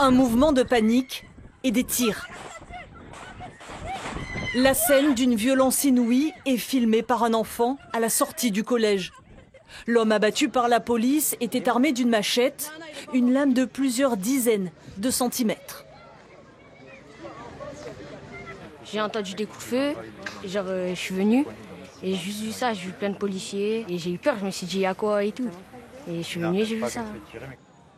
Un mouvement de panique et des tirs. La scène d'une violence inouïe est filmée par un enfant à la sortie du collège. L'homme abattu par la police était armé d'une machette, une lame de plusieurs dizaines de centimètres. J'ai entendu des coups de feu, je suis venu et j'ai juste vu ça, j'ai vu plein de policiers et j'ai eu peur, je me suis dit à quoi et tout. Et je suis venu et j'ai vu ça.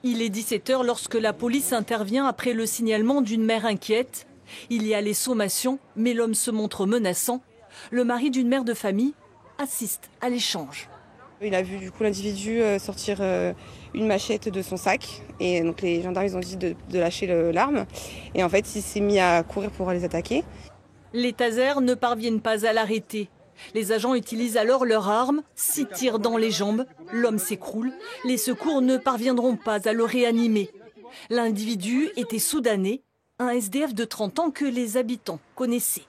Il est 17h lorsque la police intervient après le signalement d'une mère inquiète. Il y a les sommations, mais l'homme se montre menaçant. Le mari d'une mère de famille assiste à l'échange. Il a vu du coup l'individu sortir une machette de son sac et donc les gendarmes ils ont dit de lâcher l'arme et en fait il s'est mis à courir pour les attaquer. Les tasers ne parviennent pas à l'arrêter. Les agents utilisent alors leurs armes, 6 tirs dans les jambes, l'homme s'écroule. Les secours ne parviendront pas à le réanimer. L'individu était soudanais, un SDF de 30 ans que les habitants connaissaient.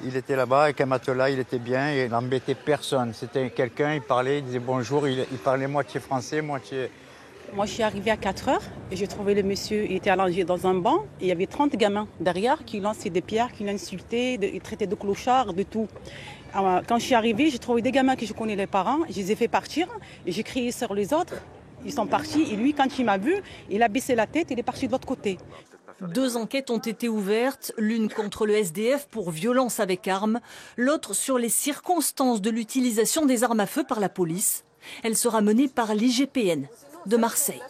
Il était là-bas avec un matelas, il était bien et il n'embêtait personne. C'était quelqu'un, il parlait, il disait bonjour, il parlait moitié français, moitié... Moi, je suis arrivée à 4h et j'ai trouvé le monsieur, il était allongé dans un banc. Et il y avait 30 gamins derrière qui lançaient des pierres, qui l'insultaient, ils traitaient de clochard, de tout. Alors, quand je suis arrivée, j'ai trouvé des gamins que je connais les parents, je les ai fait partir et j'ai crié sur les autres. Ils sont partis et lui, quand il m'a vu, il a baissé la tête et il est parti de l'autre côté. 2 enquêtes ont été ouvertes, l'une contre le SDF pour violence avec arme, l'autre sur les circonstances de l'utilisation des armes à feu par la police. Elle sera menée par l'IGPN de Marseille.